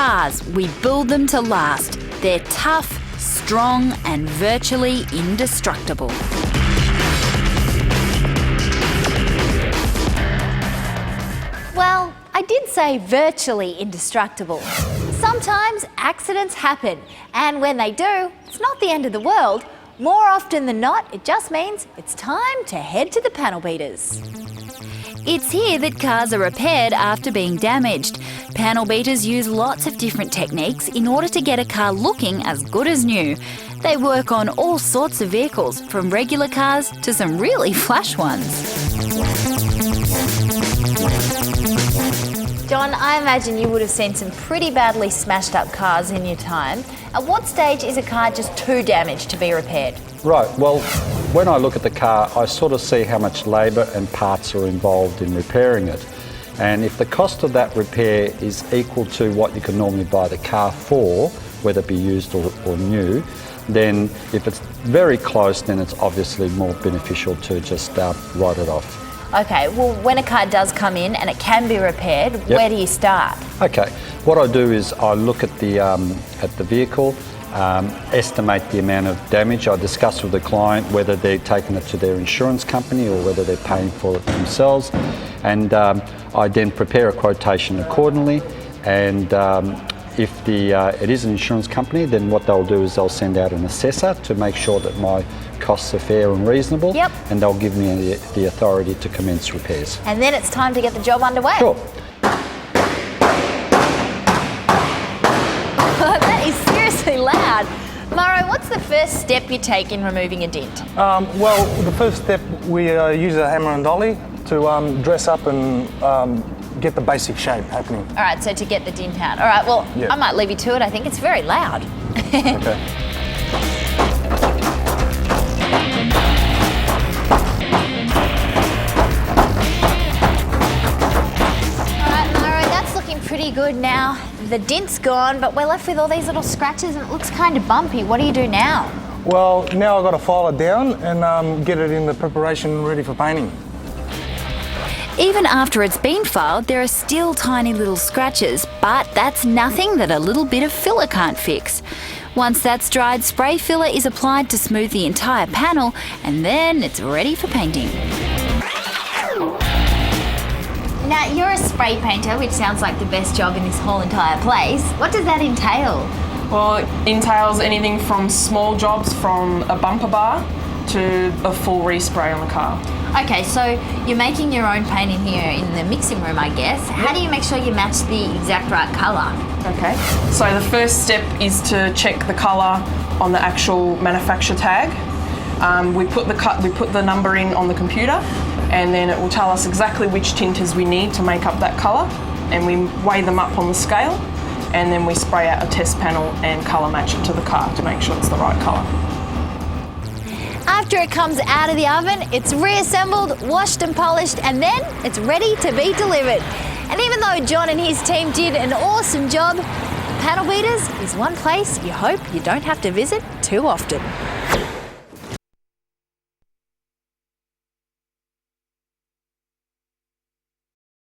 Cars, we build them to last. They're tough, strong, and virtually indestructible. Well, I did say virtually indestructible. Sometimes accidents happen, and when they do, it's not the end of the world. More often than not, it just means it's time to head to the panel beaters. It's here that cars are repaired after being damaged. Panel beaters use lots of different techniques in order to get a car looking as good as new. They work on all sorts of vehicles, from regular cars to some really flash ones. John, I imagine you would have seen some pretty badly smashed up cars in your time. At what stage is a car just too damaged to be repaired? Right, well, when I look at the car, I sort of see how much labour and parts are involved in repairing it. And if the cost of that repair is equal to what you can normally buy the car for, whether it be used or new, then if it's very close, then it's obviously more beneficial to just write it off. Okay, well, when a car does come in and it can be repaired, where do you start? Okay, what I do is I look at the vehicle, estimate the amount of damage. I discuss with the client whether they're taking it to their insurance company or whether they're paying for it themselves, and I then prepare a quotation accordingly. And if it is an insurance company, then what they'll do is they'll send out an assessor to make sure that my costs are fair and reasonable, and they'll give me the authority to commence repairs. And then it's time to get the job underway. Sure. That is seriously loud. Maro, what's the first step you take in removing a dent? Well, the first step, we use a hammer and dolly to dress up and get the basic shape happening. All right, so to get the dent out. All right, well, I might leave you to it. I think it's very loud. Okay. Pretty good now. The dent's gone, but we're left with all these little scratches and it looks kind of bumpy. What do you do now? Well, now I've got to file it down and get it in the preparation ready for painting. Even after it's been filed, there are still tiny little scratches, but that's nothing that a little bit of filler can't fix. Once that's dried, spray filler is applied to smooth the entire panel, and then it's ready for painting. Now, you're a spray painter, which sounds like the best job in this whole entire place. What does that entail? Well, it entails anything from small jobs from a bumper bar to a full respray on the car. Okay, so you're making your own paint in here in the mixing room, I guess. How do you make sure you match the exact right colour? Okay, so the first step is to check the colour on the actual manufacturer tag. We put the number in on the computer, and then it will tell us exactly which tinters we need to make up that colour, and we weigh them up on the scale, and then we spray out a test panel and colour match it to the car to make sure it's the right colour. After it comes out of the oven, it's reassembled, washed and polished, and then it's ready to be delivered. And even though John and his team did an awesome job, Panel Beaters is one place you hope you don't have to visit too often.